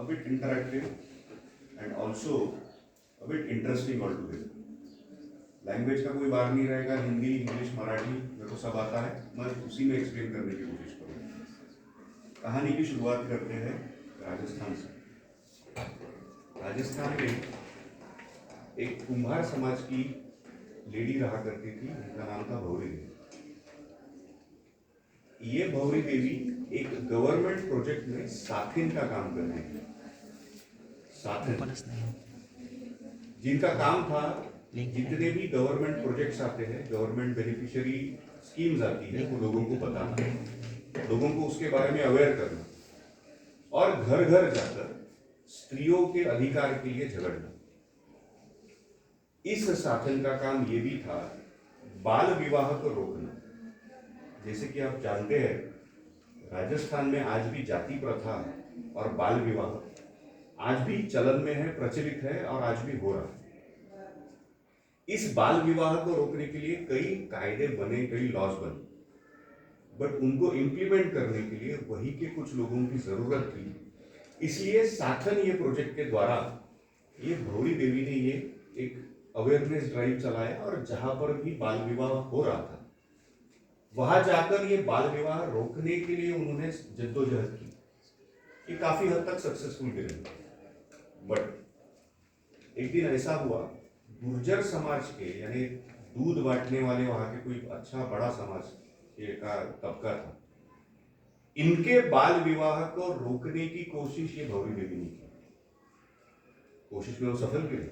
bit interactive and also a bit interesting altogether. Language का कोई बार नहीं रहेगा, हिंदी, इंग्लिश, मराठी मेरे को सब आता है, मैं उसी में एक्सप्लेन करने की कोशिश करूँगा। कहानी की शुरुआत करते हैं राजस्थान से। राजस्थान में एक कुम्हार समाज की लेडी रहा करती थी, जिनका नाम था भौरी देवी। ये भौरी देवी एक गवर्नमेंट प्रोजेक्ट में साथिन का काम कर रही थी। साथिन जिनका काम था, जितने भी गवर्नमेंट प्रोजेक्ट्स आते हैं, गवर्नमेंट बेनिफिशियरी स्कीम्स आती है, वो लोगों को बताना, लोगों को उसके बारे में अवेयर करना और घर घर जाकर स्त्रियों के अधिकार के लिए झगड़ना। इस साथिन का काम ये भी था बाल विवाह को रोकना। जैसे कि आप जानते हैं, राजस्थान में आज भी जाति प्रथा और बाल विवाह आज भी चलन में है, प्रचलित है और आज भी हो रहा है। इस बाल विवाह को रोकने के लिए कई कायदे बने, कई लॉज बने, बट उनको इम्प्लीमेंट करने के लिए वही के कुछ लोगों की जरूरत थी। इसलिए साथन ये प्रोजेक्ट के द्वारा ये भौरी देवी ने ये एक अवेयरनेस ड्राइव चलाया और जहां पर भी बाल विवाह हो रहा था वहां जाकर ये बाल विवाह रोकने के लिए उन्होंने जद्दोजहद की। ये काफी हद तक सक्सेसफुल भी रही। बट एक दिन ऐसा हुआ, गुर्जर समाज के, यानी दूध बांटने वाले वहां के कोई अच्छा बड़ा समाज का तबका था, इनके बाल विवाह को रोकने की कोशिश ये भौरी देवी ने की। कोशिश में वो सफल भी रहे।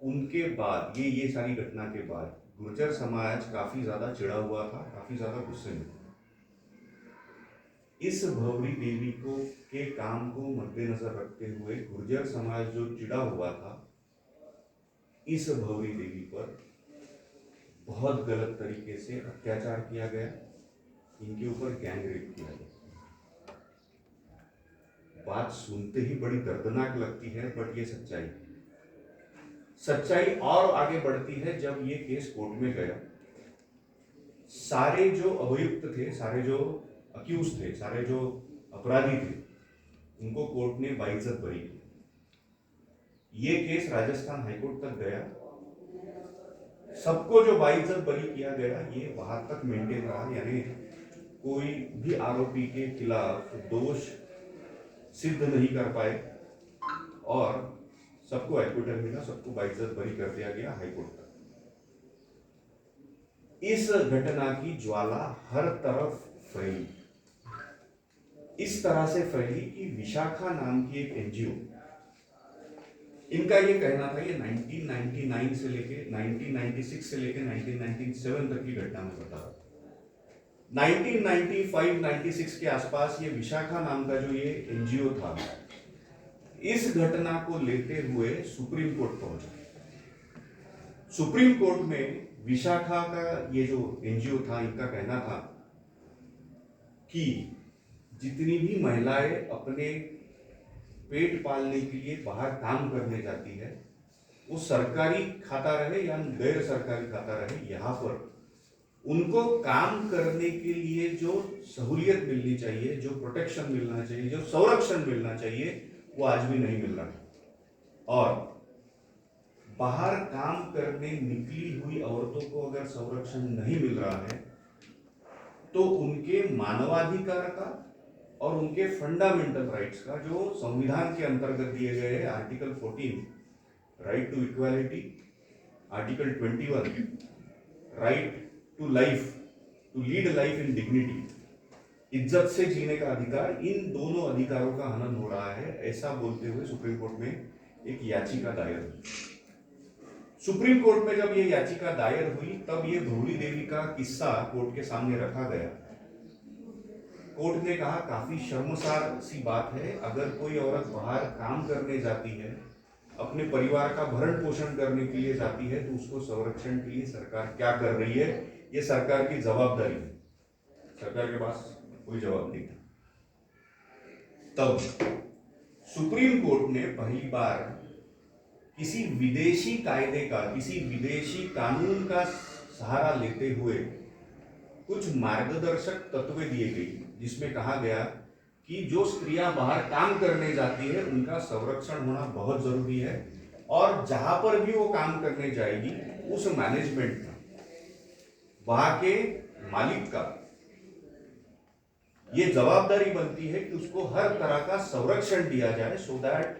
उनके बाद ये सारी घटना के बाद गुर्जर समाज काफी ज्यादा चिढ़ा हुआ था, काफी ज्यादा गुस्से में। इस भौरी देवी को के काम को मद्देनजर रखते हुए गुर्जर समाज जो चिढ़ा हुआ था, इस भौरी देवी पर बहुत गलत तरीके से अत्याचार किया गया, इनके ऊपर गैंग रेप किया गया। बात सुनते ही बड़ी दर्दनाक लगती है, बट ये सच्चाई और आगे बढ़ती है जब ये केस कोर्ट में गया। सारे जो अभियुक्त थे, सारे जो अक्यूज थे, सारे जो अपराधी थे, उनको कोर्ट ने बाइज्जत बरी किया। ये केस राजस्थान हाईकोर्ट तक गया। सबको जो बाइज्जत बरी किया गया, ये वहां तक मेंटेन रहा, यानी कोई भी आरोपी के खिलाफ दोष सिद्ध नहीं कर पाए और सबको एक्विटल मिला, सबको बाइज्जत बरी कर दिया गया हाईकोर्ट तक। इस घटना की ज्वाला हर तरफ फैली, इस तरह से फैली कि विशाखा नाम की एक एनजीओ, इनका ये कहना था, ये 1999 से लेके 1996 से लेके 1997 तक की घटना में बता रहा था। 1995-96 के आसपास ये विशाखा नाम का जो ये एनजीओ था, इस घटना को लेते हुए सुप्रीम कोर्ट पहुंचा। सुप्रीम कोर्ट में विशाखा का ये जो एनजीओ था, इनका कहना था कि जितनी भी महिलाएं अपने पेट पालने के लिए बाहर काम करने जाती है, वो सरकारी खाता रहे या गैर सरकारी खाता रहे, यहाँ पर उनको काम करने के लिए जो सहूलियत मिलनी चाहिए, जो प्रोटेक्शन मिलना चाहिए, जो संरक्षण मिलना चाहिए, वो आज भी नहीं मिल रहा। और बाहर काम करने निकली हुई औरतों को अगर संरक्षण नहीं मिल रहा है, तो उनके मानवाधिकार का और उनके फंडामेंटल राइट्स का, जो संविधान के अंतर्गत दिए गए हैं, article 14 right to equality, article 21 right to life, to lead life in dignity, इज्जत से जीने का अधिकार, इन दोनों अधिकारों का हनन हो रहा है, ऐसा बोलते हुए सुप्रीम कोर्ट में एक याचिका दायर हुई। सुप्रीम कोर्ट में जब ये याचिका दायर हुई, तब ये भौरी देवी का किस्सा कोर्ट के सामने रखा गया। कोर्ट ने कहा, काफी शर्मसार सी बात है, अगर कोई औरत बाहर काम करने जाती है, अपने परिवार का भरण पोषण करने के लिए जाती है, तो उसको संरक्षण के लिए सरकार क्या कर रही है, ये सरकार की जवाबदारी है। सरकार के पास कोई जवाब नहीं था। तब सुप्रीम कोर्ट ने पहली बार किसी विदेशी कायदे का, किसी विदेशी कानून का सहारा लेते हुए कुछ मार्गदर्शक तत्व दिए गए, जिसमें कहा गया कि जो स्त्रियां बाहर काम करने जाती है उनका संरक्षण होना बहुत जरूरी है, और जहां पर भी वो काम करने जाएगी उस मैनेजमेंट का, वहां के मालिक का ये जवाबदारी बनती है कि उसको हर तरह का संरक्षण दिया जाए, सो दैट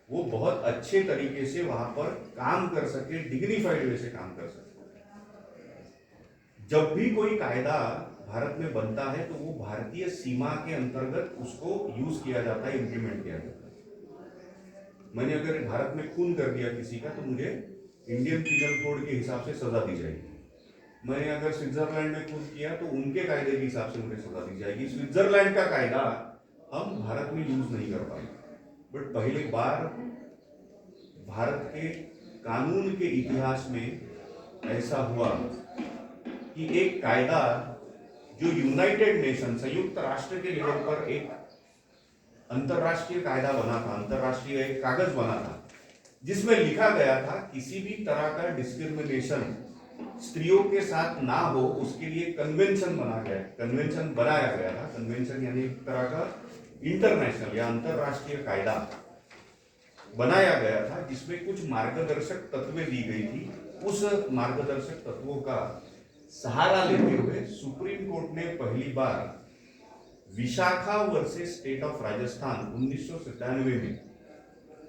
वो बहुत अच्छे तरीके से वहां पर काम कर सके, डिग्निफाइड वे से काम कर सके। जब भी कोई कायदा भारत में बनता है तो वो भारतीय सीमा के अंतर्गत उसको यूज किया जाता है, इंप्लीमेंट किया जाता है। मैंने अगर भारत में खून कर दिया किसी का तो मुझे इंडियन पीनल कोड के हिसाब से सजा दी जाएगी। मैंने अगर स्विट्जरलैंड में खून किया तो उनके कायदे के हिसाब से मुझे सजा दी जाएगी। स्विट्जरलैंड का कायदा हम भारत में यूज नहीं कर पाए, बट पहली बार भारत के कानून के इतिहास में ऐसा हुआ कि एक कायदा जो यूनाइटेड नेशन, संयुक्त राष्ट्र के लेवल पर एक अंतरराष्ट्रीय कायदा बना था, अंतरराष्ट्रीय एक कागज बना था, जिसमें लिखा गया था किसी भी तरह का डिस्क्रिमिनेशन स्त्रियों के साथ ना हो, उसके लिए कन्वेंशन बनाया गया था। कन्वेंशन यानी एक तरह का इंटरनेशनल या अंतरराष्ट्रीय कायदा बनाया गया था, जिसमें कुछ मार्गदर्शक तत्वें दी गई थी। उस मार्गदर्शक तत्वों का सहारा लेते हुए सुप्रीम कोर्ट ने पहली बार Vishakha versus state of Rajasthan 1997 में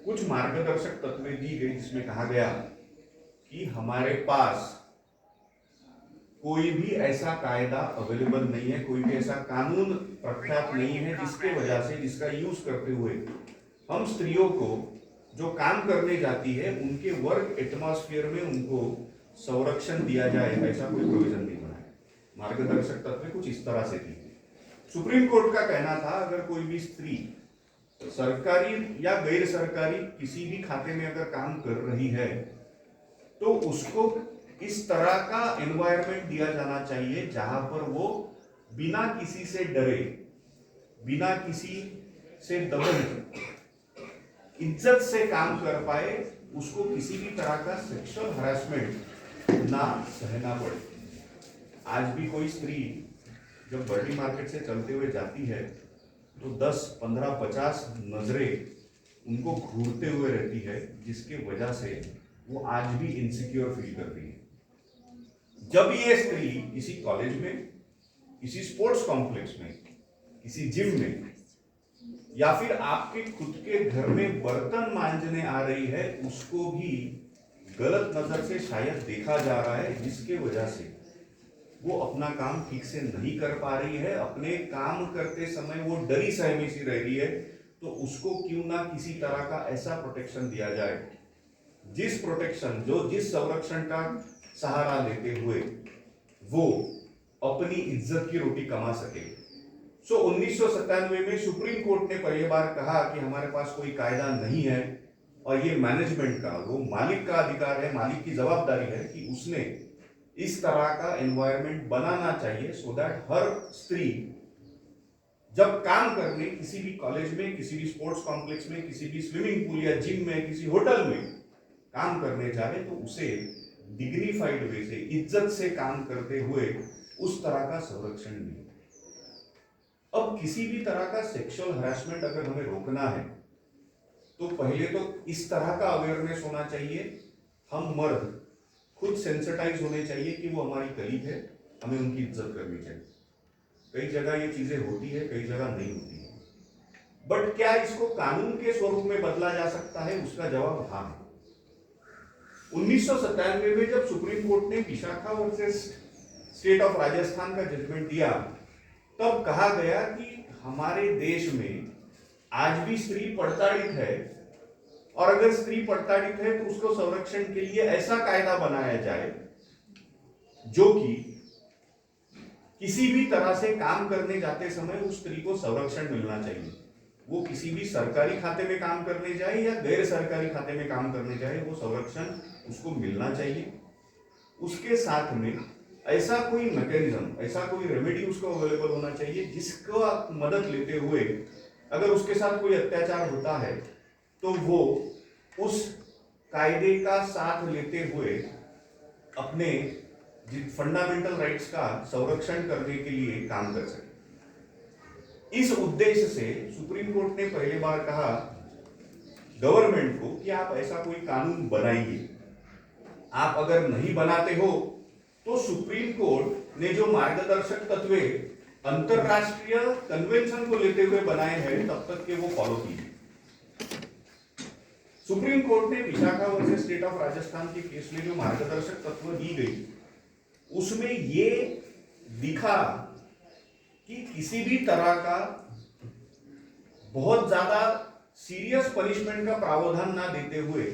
कुछ मार्गदर्शक तत्वें दी गई, जिसमें कहा गया कि हमारे पास कोई भी ऐसा कायदा अवेलेबल नहीं है, कोई भी ऐसा कानून प्रख्यात नहीं है जिसके वजह से, जिसका यूज करते हुए हम स्त्रियों को जो काम करने जाती है उनके वर्क एटमॉस्फेयर में उनको संरक्षण दिया जाए, ऐसा कोई प्रोविजन नहीं बना है। मार्गदर्शक तत्व कुछ इस तरह से थी। सुप्रीम कोर्ट का कहना था अगर कोई भी स्त्री सरकारी या गैर सरकारी किसी भी खाते में अगर काम कर रही है तो उसको इस तरह का एनवायरनमेंट दिया जाना चाहिए जहां पर वो बिना किसी से डरे, बिना किसी से दबे, इज्जत से काम कर पाए, उसको किसी भी तरह का सेक्सुअल हरासमेंट ना सहना पड़े। आज भी कोई स्त्री जब बर्डी मार्केट से चलते हुए जाती है तो 10, 15, 50 नजरें उनको घूरते हुए रहती है, जिसके वजह से वो आज भी इनसिक्योर फील करती है। जब ये स्त्री किसी कॉलेज में, किसी स्पोर्ट्स कॉम्प्लेक्स में, किसी जिम में या फिर आपके खुद के घर में बर्तन मांजने आ रही है, उसको भी गलत नजर से शायद देखा जा रहा है, जिसके वजह से वो अपना काम ठीक से नहीं कर पा रही है, अपने काम करते समय वो डरी सहमी सी रह रही है, तो उसको क्यों ना किसी तरह का ऐसा प्रोटेक्शन दिया जाए जिस संरक्षण का सहारा लेते हुए वो अपनी इज्जत की रोटी कमा सके। 1997 में सुप्रीम कोर्ट ने पहली बार कहा कि हमारे पास कोई कायदा नहीं है, और ये मैनेजमेंट का, वो मालिक का अधिकार है, मालिक की जवाबदारी है कि उसने इस तरह का एनवायरनमेंट बनाना चाहिए, सो दैट हर स्त्री जब काम करने किसी भी कॉलेज में, किसी भी स्पोर्ट्स कॉम्प्लेक्स में, किसी भी स्विमिंग पूल या जिम में, किसी होटल में काम करने जाए तो उसे डिग्निफाइड वे से, इज्जत से काम करते हुए उस तरह का संरक्षण मिले। अब किसी भी तरह का सेक्सुअल हरासमेंट अगर हमें रोकना है तो पहले तो इस तरह का अवेयरनेस होना चाहिए, हम मर्द खुद सेंसिटाइज होने चाहिए कि वो हमारी कलीग है, हमें उनकी इज्जत करनी चाहिए। कई जगह ये चीजें होती है, कई जगह नहीं होती है, बट क्या इसको कानून के स्वरूप में बदला जा सकता है? उसका जवाब हाँ है। 1997 में जब सुप्रीम कोर्ट ने Vishakha versus state of Rajasthan का जजमेंट दिया, तब कहा गया कि हमारे देश में आज भी स्त्री प्रताड़ित है, और अगर स्त्री प्रताड़ित है तो उसको संरक्षण के लिए ऐसा कायदा बनाया जाए जो कि किसी भी तरह से काम करने जाते समय उस स्त्री को संरक्षण मिलना चाहिए। वो किसी भी सरकारी खाते में काम करने जाए या गैर सरकारी खाते में काम करने जाए, वो संरक्षण उसको मिलना चाहिए। उसके साथ में ऐसा कोई मैकेनिज्म, ऐसा कोई रेमेडी उसको अवेलेबल होना चाहिए जिसको मदद लेते हुए अगर उसके साथ कोई अत्याचार होता है तो वो उस कायदे का साथ लेते हुए अपने फंडामेंटल राइट्स का संरक्षण करने के लिए काम कर सके। इस उद्देश्य से सुप्रीम कोर्ट ने पहली बार कहा गवर्नमेंट को कि आप ऐसा कोई कानून बनाइए। आप अगर नहीं बनाते हो तो सुप्रीम कोर्ट ने जो मार्गदर्शक तत्व अंतरराष्ट्रीय कन्वेंशन को लेते हुए बनाए हैं तब तक के वो फॉलो कीजिए। सुप्रीम कोर्ट ने Vishakha versus state of Rajasthan के केस में जो मार्गदर्शक तत्व दी गई उसमें ये दिखा कि किसी भी तरह का बहुत ज्यादा सीरियस पनिशमेंट का प्रावधान ना देते हुए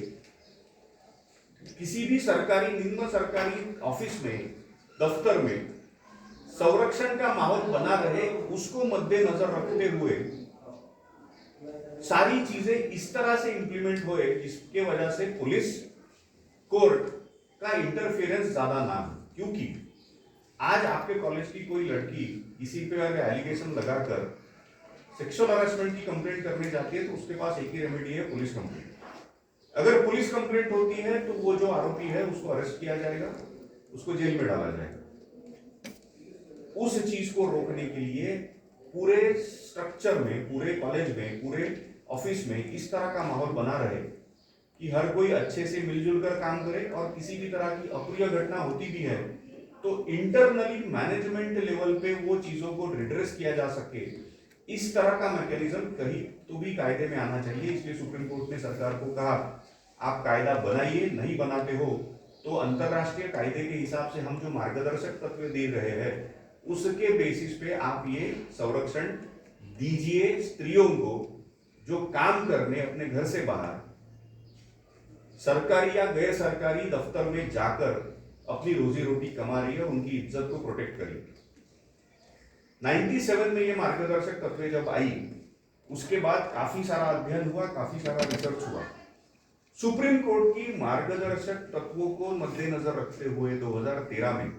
किसी भी सरकारी निम्न सरकारी ऑफिस में दफ्तर में संरक्षण का माहौल बना रहे उसको मद्देनजर रखते हुए सारी चीजें इस तरह से इंप्लीमेंट हुए जिसके वजह से पुलिस कोर्ट का इंटरफेरेंस ज्यादा ना हो। क्योंकि आज आपके कॉलेज की कोई लड़की किसी पे अगर एलिगेशन लगाकर सेक्सुअल हरासमेंट की कंप्लेंट करने जाती है तो उसके पास एक ही रेमेडी है, पुलिस कंप्लेंट। अगर पुलिस कंप्लेंट होती है तो वो जो आरोपी है उसको अरेस्ट किया जाएगा, उसको जेल में डाला जाएगा। उस चीज को रोकने के लिए पूरे स्ट्रक्चर में, पूरे कॉलेज में, पूरे ऑफिस में इस तरह का माहौल बना रहे कि हर कोई अच्छे से मिलजुल कर काम करे और किसी भी तरह की अप्रिय घटना होती भी है तो इंटरनली मैनेजमेंट लेवल पे वो चीजों को रिड्रेस किया जा सके। इस तरह का मैकेनिज्म कहीं तो भी कायदे में आना चाहिए। इसलिए सुप्रीम कोर्ट ने सरकार को कहा आप कायदा बनाइए, नहीं बनाते हो तो अंतरराष्ट्रीय कायदे के हिसाब से हम जो मार्गदर्शक तत्व दे रहे हैं उसके बेसिस पे आप ये संरक्षण दीजिए स्त्रियों को जो काम करने अपने घर से बाहर सरकारी या गैर सरकारी दफ्तर में जाकर अपनी रोजी रोटी कमा रही है, उनकी इज्जत को प्रोटेक्ट करिए। 97 में ये मार्गदर्शक तत्व जब आई उसके बाद काफी सारा अध्ययन हुआ, काफी सारा रिसर्च हुआ। सुप्रीम कोर्ट की मार्गदर्शक तत्वों को मद्देनजर रखते हुए 2013 में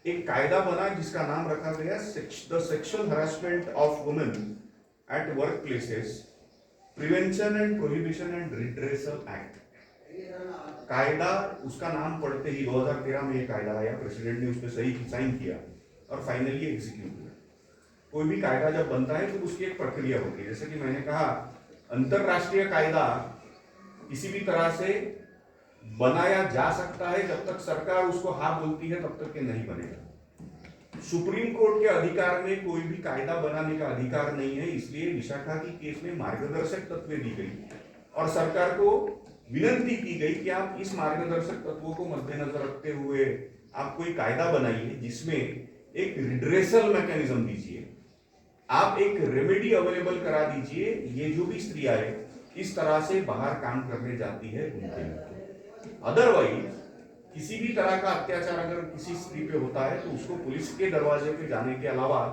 एक कायदा बना जिसका नाम रखा गया the sexual harassment of women at work places prevention and prohibition and redressal act. कायदा उसका नाम पढ़ते ही 2013 में ये कायदा आया, प्रेसिडेंट ने उस पर सही साइन किया और फाइनली एग्जीक्यूट हुआ। कोई भी कायदा जब बनता है तो उसकी एक प्रक्रिया होती है। जैसे कि मैंने कहा अंतरराष्ट्रीय कायदा किसी भी तरह से बनाया जा सकता है, जब तक सरकार उसको हाँ बोलती है तब तक के नहीं बनेगा। सुप्रीम कोर्ट के अधिकार में कोई भी कायदा बनाने का अधिकार नहीं है। इसलिए विशाखा की केस में मार्गदर्शक तत्व दी गई और सरकार को विनती की गई कि आप इस मार्गदर्शक तत्वों को मद्देनजर रखते हुए आप कोई कायदा बनाइए जिसमें एक रिड्रेसल मैकेनिज्म दीजिए, आप एक रेमेडी अवेलेबल करा दीजिए। ये जो भी स्त्रियां इस तरह से बाहर काम करने जाती है उनके लिए। अदरवाइज किसी भी तरह का अत्याचार अगर किसी स्त्री पे होता है तो उसको पुलिस के दरवाजे पे जाने के अलावा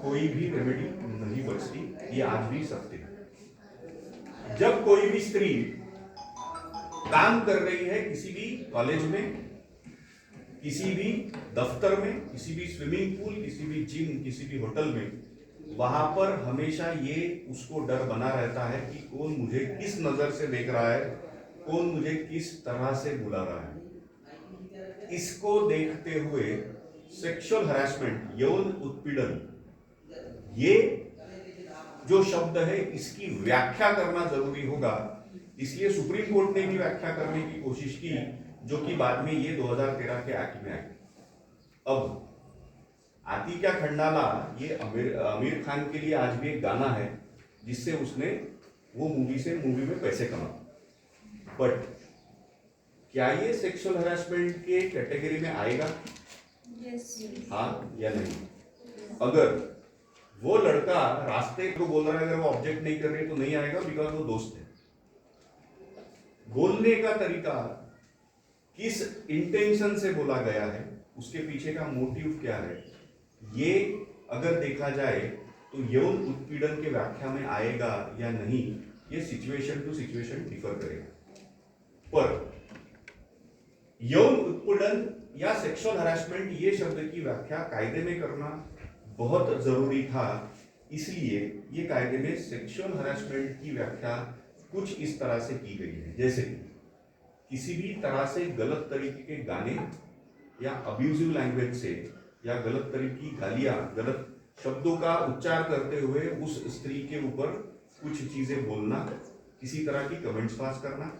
कोई भी रेमेडी नहीं बचती। ये आज भी सत्य है। जब कोई भी स्त्री काम कर रही है किसी भी कॉलेज में, किसी भी दफ्तर में, किसी भी स्विमिंग पूल, किसी भी जिम, किसी भी होटल में, वहां पर हमेशा ये उसको डर बना रहता है कि कौन मुझे किस नजर से देख रहा है, कौन मुझे किस तरह से बुला रहा है। इसको देखते हुए सेक्सुअल हरासमेंट, यौन उत्पीड़न, ये जो शब्द है इसकी व्याख्या करना जरूरी होगा। इसलिए सुप्रीम कोर्ट ने भी व्याख्या करने की कोशिश की जो कि बाद में ये 2013 के एक्ट में आई। अब आती क्या खंडाला, ये आमिर खान के लिए आज भी एक गाना है जिससे उसने वो मूवी में पैसे कमा। बट क्या ये सेक्सुअल हरासमेंट के कैटेगरी में आएगा? हाँ या नहीं? अगर वो लड़का रास्ते को बोल रहा है, अगर वो ऑब्जेक्ट नहीं कर रही तो नहीं आएगा, बिकॉज वो दोस्त है। बोलने का तरीका किस इंटेंशन से बोला गया है, उसके पीछे का मोटिव क्या है, ये अगर देखा जाए तो यौन उत्पीड़न के व्याख्या में आएगा या नहीं, ये सिचुएशन टू सिचुएशन डिफर करेगा। पर यौन उत्पीड़न या सेक्सुअल हरासमेंट ये शब्द की व्याख्या कायदे में करना बहुत जरूरी था। इसलिए ये कायदे में सेक्सुअल हरासमेंट की व्याख्या कुछ इस तरह से की गई है, जैसे किसी भी तरह से गलत तरीके के गाने या अब्यूजिव लैंग्वेज से या गलत तरीके की गालियां, गलत शब्दों का उच्चार करते हुए उस स्त्री के ऊपर कुछ चीजें बोलना, किसी तरह की कमेंट्स पास करना,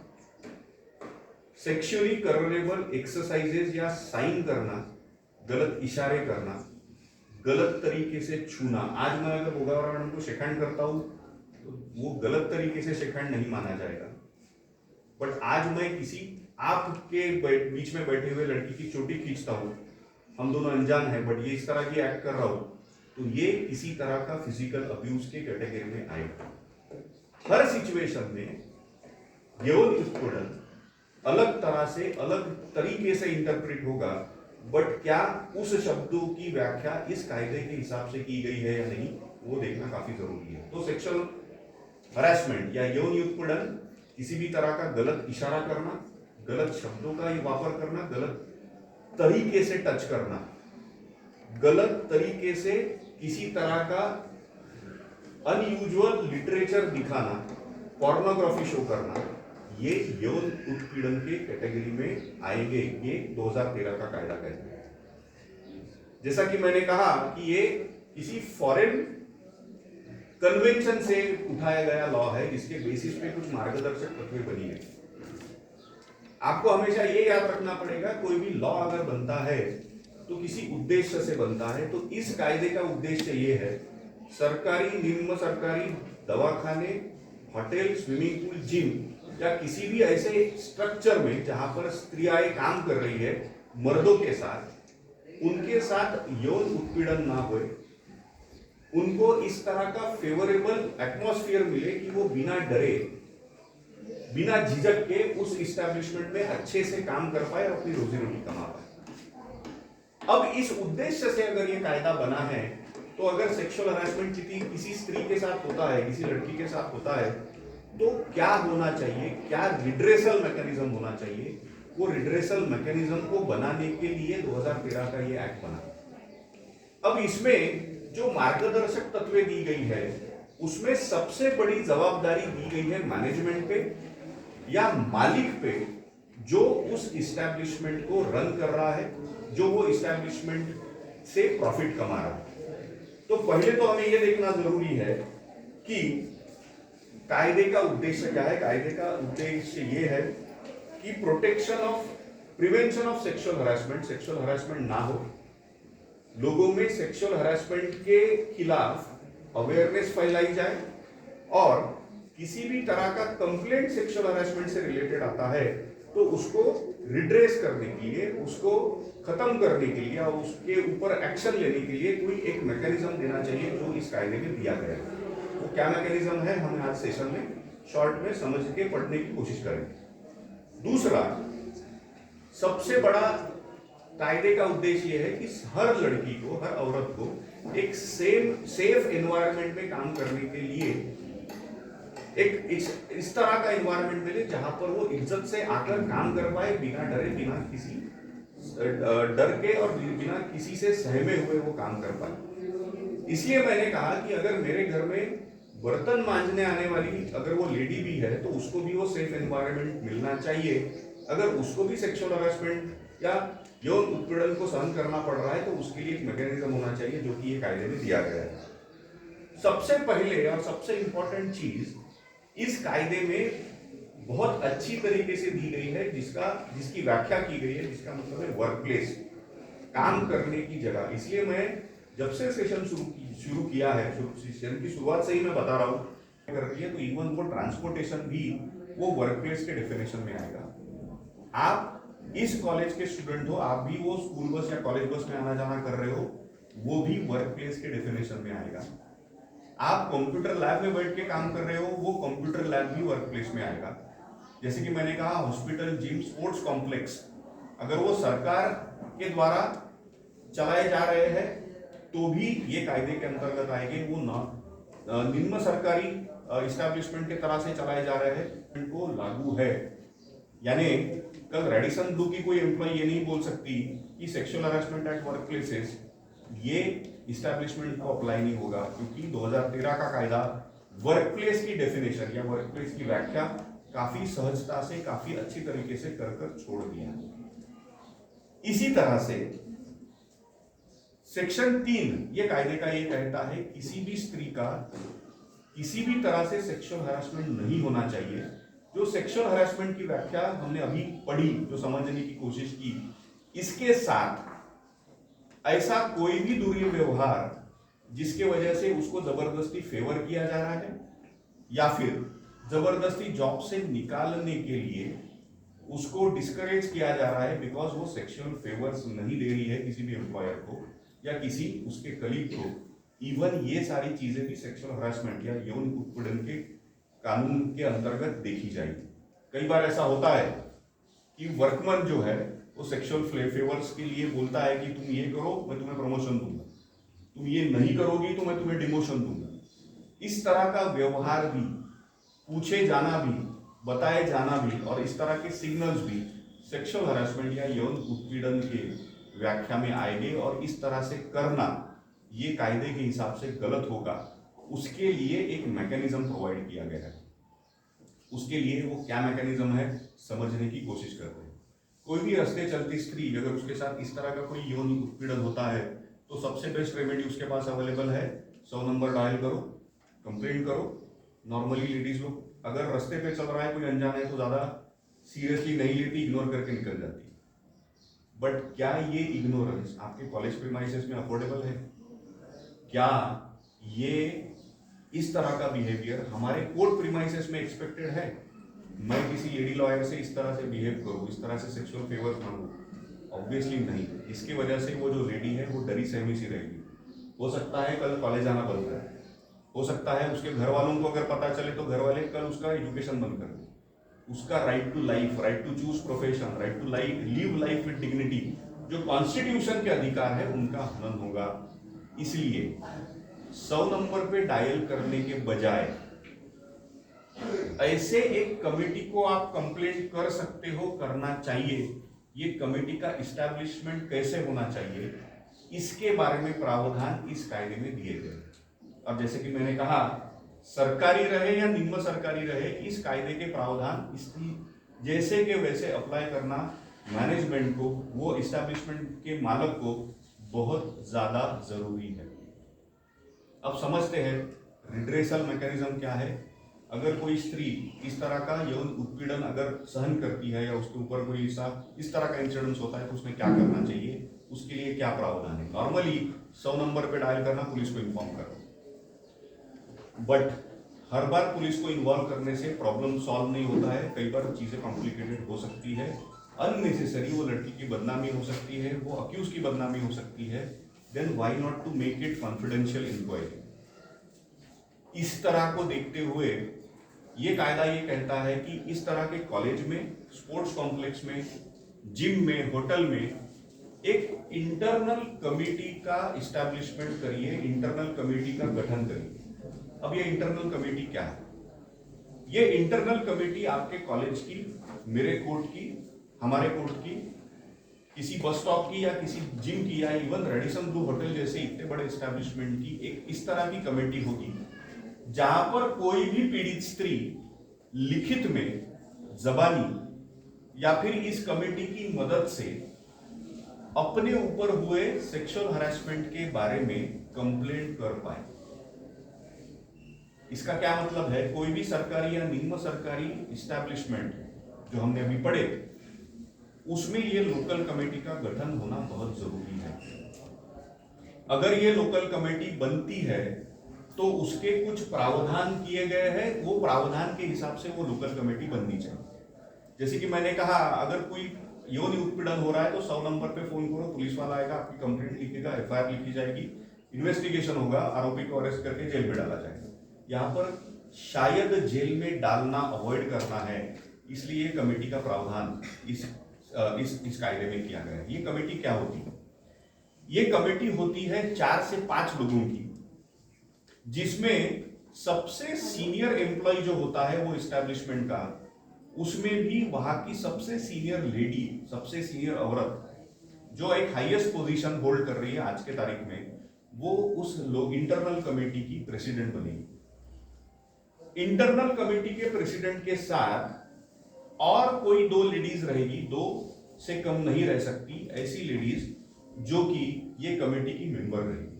सेक्सुअली करेबल एक्सरसाइजेज या साइन करना, गलत इशारे करना, गलत तरीके से छूना। आज मैं अगर भोगावरण को शेखंड करता हूं तो वो गलत तरीके से शेखंड नहीं माना जाएगा, बट आज मैं किसी आपके बीच में बैठे हुए लड़की की चोटी खींचता हूं, हम दोनों अनजान हैं, बट ये इस तरह की एक्ट कर रहा हूं, तो ये किसी तरह का फिजिकल अब्यूज के कैटेगरी में आएगा। हर सिचुएशन में यौन उत्पीड़न अलग तरह से अलग तरीके से इंटरप्रेट होगा, बट क्या उस शब्दों की व्याख्या इस कायदे के हिसाब से की गई है या नहीं, वो देखना काफी जरूरी है। तो सेक्सुअल हरासमेंट या यौन उत्पीड़न किसी भी तरह का गलत इशारा करना, गलत शब्दों का वापर करना, गलत तरीके से टच करना, गलत तरीके से किसी तरह का अनयूजुअल लिटरेचर दिखाना, पोर्नोग्राफी शो करना, ये यौन उत्पीड़न के कैटेगरी में आएंगे। ये 2013 का कायदा कहता है। जैसा कि मैंने कहा कि ये किसी फॉरेन कन्वेंशन से उठाया गया लॉ है, जिसके बेसिस पे कुछ मार्गदर्शक तत्वें बनी है। आपको हमेशा ये याद रखना पड़ेगा, कोई भी लॉ अगर बनता है तो किसी उद्देश्य से बनता है। तो इस कायदे का उद्देश्य ये है, सरकारी, निम्न सरकारी दवाखाने, होटल, स्विमिंग पूल, जिम या किसी भी ऐसे स्ट्रक्चर में जहां पर स्त्रियां काम कर रही है मर्दों के साथ, उनके साथ यौन उत्पीड़न ना हो, उनको इस तरह का फेवरेबल एटमॉस्फेयर मिले कि वो बिना डरे, बिना झिझक के उस इस्टेब्लिशमेंट में अच्छे से काम कर पाए और अपनी रोजी रोटी कमा पाए। अब इस उद्देश्य से अगर ये कायदा बना है, तो अगर सेक्सुअल हरासमेंट किसी स्त्री के साथ होता है, किसी लड़की के साथ होता है, तो क्या होना चाहिए, क्या रिड्रेसल मैकेनिज्म होना चाहिए, वो रिड्रेसल मैकेनिज्म को बनाने के लिए 2013 का ये एक्ट बना। अब इसमें जो मार्गदर्शक तत्वें दी गई है, उसमें सबसे बड़ी जवाबदारी दी गई है मैनेजमेंट पे या मालिक पे, जो उस इस्टेब्लिशमेंट को रन कर रहा है, जो वो इस्टेब्लिशमेंट से प्रॉफिट कमा रहा है। तो पहले तो हमें यह देखना जरूरी है कि कायदे का उद्देश्य क्या है। कायदे का उद्देश्य यह है कि protection of, prevention of sexual harassment, sexual harassment ना हो, लोगों में सेक्सुअल हरासमेंट के खिलाफ अवेयरनेस फैलाई जाए, और किसी भी तरह का कंप्लेंट सेक्सुअल हरासमेंट से रिलेटेड आता है तो उसको रिड्रेस करने के लिए, उसको खत्म करने के लिए और उसके ऊपर एक्शन लेने के लिए कोई एक मैकेनिज्म देना चाहिए, जो इस कायदे में दिया गया है। वो क्या मैकेनिज्म है, हम आज सेशन में शॉर्ट में समझ के पढ़ने की कोशिश करेंगे। दूसरा सबसे बड़ा कायदे का उद्देश्य यह है कि हर लड़की को, हर औरत को एक सेफ एनवायरनमेंट में काम करने के लिए एक इस तरह का एनवायरनमेंट मिले जहां पर वो इज्जत से आकर काम कर पाए, बिना डरे, बिना किसी डर के और बिना किसी से सहमे हुए वो काम कर पाए। इसलिए मैंने कहा कि अगर मेरे घर में बर्तन मांजने आने वाली अगर वो लेडी भी है, तो उसको भी वो सेफ एनवायरनमेंट मिलना चाहिए। अगर उसको भी सेक्सुअल हरासमेंट या यौन उत्पीड़न को सहन करना पड़ रहा है, तो उसके लिए एक मैकेनिज्म होना चाहिए, जो कि ये कायदे में दिया गया है। सबसे पहले और सबसे इंपॉर्टेंट चीज इस कायदे में बहुत अच्छी तरीके से दी गई है, जिसकी व्याख्या की गई है, जिसका मतलब है वर्क प्लेस, काम करने की जगह। इसलिए मैं जब से सेशन शुरू किया है, सेशन की शुरुआत से ही मैं बता रहा हूं कर रही है, तो इवन वो ट्रांसपोर्टेशन भी वो वर्क प्लेस के डेफिनेशन में आएगा। आप इस कॉलेज के स्टूडेंट हो, आप भी वो स्कूल बस या कॉलेज बस में आना जाना कर रहे हो, वो भी वर्क प्लेस के डेफिनेशन में आएगा। आप कंप्यूटर लैब में बैठ के काम कर रहे हो, वो कंप्यूटर लैब भी वर्क प्लेस में आएगा। जैसे कि मैंने कहा, हॉस्पिटल, जिम, स्पोर्ट्स कॉम्प्लेक्स, अगर वो सरकार के द्वारा चलाए जा रहे हैं तो भी ये कायदे के अंतर्गत आएंगे। वो निम्न सरकारी इस्टेब्लिशमेंट के तरह से चलाए जा रहे हैं, इनको लागू है। यानी कल रेडिसन ब्लू की कोई एम्प्लॉय ये नहीं बोल सकती कि sexual harassment at work places ये इस्टेब्लिशमेंट को अप्लाई नहीं होगा, क्योंकि 2013 का कायदा वर्क प्लेस की डेफिनेशन या वर्क प्लेस की व्याख्या काफी सहजता से, काफी अच्छी तरीके से कर छोड़ दिया। इसी तरह से सेक्शन 3 ये कायदे का ये कहता है किसी भी स्त्री का किसी भी तरह से सेक्सुअल हरासमेंट नहीं होना चाहिए। जो सेक्सुअल हरासमेंट की व्याख्या हमने अभी पढ़ी, जो समझने की कोशिश की, इसके साथ ऐसा कोई भी दुर्व्यवहार जिसके वजह से उसको जबरदस्ती फेवर किया जा रहा है या फिर जबरदस्ती जॉब से निकालने के लिए उसको डिस्करेज किया जा रहा है बिकॉज वो सेक्सुअल फेवर्स नहीं दे रही है किसी भी एम्प्लॉयर को या किसी उसके कलीग को। इवन ये सारी चीजें भी सेक्सुअल हरासमेंट या यौन उत्पीड़न के कानून के अंतर्गत देखी जाएगी। कई बार ऐसा होता है कि वर्कमैन जो है वो सेक्सुअल फेवर्स के लिए बोलता है कि तुम ये करो मैं तुम्हें प्रमोशन दूंगा, तुम ये नहीं करोगी तो मैं तुम्हें डिमोशन दूंगा। इस तरह का व्यवहार भी, पूछे जाना भी, बताए जाना भी और इस तरह के सिग्नल्स भी सेक्सुअल हरासमेंट या यौन उत्पीड़न के व्याख्या में आएंगे और इस तरह से करना ये कायदे के हिसाब से गलत होगा। उसके लिए एक मैकेनिज्म प्रोवाइड किया गया है। उसके लिए वो क्या मैकेनिज्म है समझने की कोशिश करते हैं। कोई भी रास्ते चलती स्त्री अगर उसके साथ इस तरह का कोई यौन उत्पीड़न होता है तो सबसे बेस्ट रेमेडी उसके पास अवेलेबल है। 100 नंबर डायल करो, कंप्लेंट करो। नॉर्मली लेडीज लोग अगर रास्ते पे चल रहा है कोई अनजान है तो ज्यादा सीरियसली नहीं लेती, इग्नोर करके निकल जाती। बट क्या ये इग्नोरेंस आपके कॉलेज प्रीमाइसेस में अफोर्डेबल है? क्या ये इस तरह का बिहेवियर हमारे कोर्ट प्रीमाइसेस में एक्सपेक्टेड है? मैं किसी लेडी लॉयर से इस तरह से बिहेव करूं, इस तरह से सेक्सुअल फेवर्स मांगू? ऑब्वियसली नहीं। इसकी वजह से वो जो लेडी है वो डरी सहमी सी रहेगी। हो सकता है कल कॉलेज आना बंद करे, हो सकता है उसके घर वालों को अगर पता चले तो घर वाले कल उसका एजुकेशन बंद कर दें। उसका right to life, right to choose profession, right to live life with dignity, जो कॉन्स्टिट्यूशन के अधिकार है उनका हनन होगा। इसलिए 100 नंबर पे डायल करने के बजाय ऐसे एक कमेटी को आप कंप्लेंट कर सकते हो, करना चाहिए। ये कमेटी का इस्टेब्लिशमेंट कैसे होना चाहिए इसके बारे में प्रावधान इस कायदे में दिए गए। अब जैसे कि मैंने कहा, सरकारी रहे या निम्न सरकारी रहे, इस कायदे के प्रावधान इसकी जैसे के वैसे अप्लाई करना मैनेजमेंट को, वो इस्टेब्लिशमेंट के मालक को बहुत ज्यादा जरूरी है। अब समझते हैं रिड्रेसल मैकेनिज्म क्या है। अगर कोई स्त्री इस तरह का यौन उत्पीड़न अगर सहन करती है या उसके ऊपर कोई इस तरह का इंसिडेंस होता है तो उसने क्या करना चाहिए, उसके लिए क्या प्रावधान है। नॉर्मली 100 नंबर पे डायल करना, पुलिस को इन्फॉर्म करो। बट हर बार पुलिस को इन्वॉल्व करने से प्रॉब्लम सॉल्व नहीं होता है। कई बार चीजें कॉम्प्लिकेटेड हो सकती है, अननेसेसरी वो लड़की की बदनामी हो सकती है, वो अक्यूज की बदनामी हो सकती है। Then why not to make it confidential inquiry. इस तरह को देखते हुए ये कायदा ये कहता है कि इस तरह के कॉलेज में, स्पोर्ट्स कॉम्प्लेक्स में, जिम में, होटल में एक इंटरनल कमेटी का इस्टेब्लिशमेंट करिए, इंटरनल कमेटी का गठन करिए। अब ये इंटरनल कमेटी क्या है? ये इंटरनल कमेटी आपके कॉलेज की, मेरे कोर्ट की, हमारे कोर्ट की, किसी बस स्टॉप की या किसी जिम की या इवन रेडिसन ब्लू होटल जैसे इतने बड़े एस्टेब्लिशमेंट की एक इस तरह की कमेटी होगी जहां पर कोई भी पीड़ित स्त्री लिखित में, जबानी या फिर इस कमेटी की मदद से अपने ऊपर हुए सेक्सुअल हरासमेंट के बारे में कंप्लेंट कर पाए। इसका क्या मतलब है? कोई भी सरकारी या निम्न सरकारी इस्टेब्लिशमेंट जो हमने अभी पढ़े, उसमें ये लोकल कमेटी का गठन होना बहुत जरूरी है। अगर ये लोकल कमेटी बनती है तो उसके कुछ प्रावधान किए गए हैं, वो प्रावधान के हिसाब से वो लोकल कमेटी बननी चाहिए। जैसे कि मैंने कहा, अगर कोई यौन उत्पीड़न हो रहा है तो 100 नंबर पे फोन करो, पुलिस वाला आएगा, आपकी कंप्लेंट लिखेगा, एफआईआर लिखी जाएगी, इन्वेस्टिगेशन होगा, आरोपी को अरेस्ट करके जेल में डाला जाएगा। यहाँ पर शायद जेल में डालना अवॉइड करना है, इसलिए कमेटी का प्रावधान इस कायदे में किया गया है। ये कमेटी क्या होती है? ये कमेटी होती है 4 से 5 लोगों की, जिसमें सबसे सीनियर एम्प्लॉय जो होता है वो इस्टेब्लिशमेंट का, उसमें भी वहां की सबसे सीनियर लेडी, सबसे सीनियर औरत जो एक हाईएस्ट पोजीशन होल्ड कर रही है आज के तारीख में, वो उस इंटरनल कमेटी की प्रेसिडेंट बनेगी। इंटरनल कमेटी के प्रेसिडेंट के साथ और कोई 2 लेडीज रहेगी, 2 से कम नहीं रह सकती, ऐसी लेडीज जो कि ये कमेटी की मेंबर रहेगी।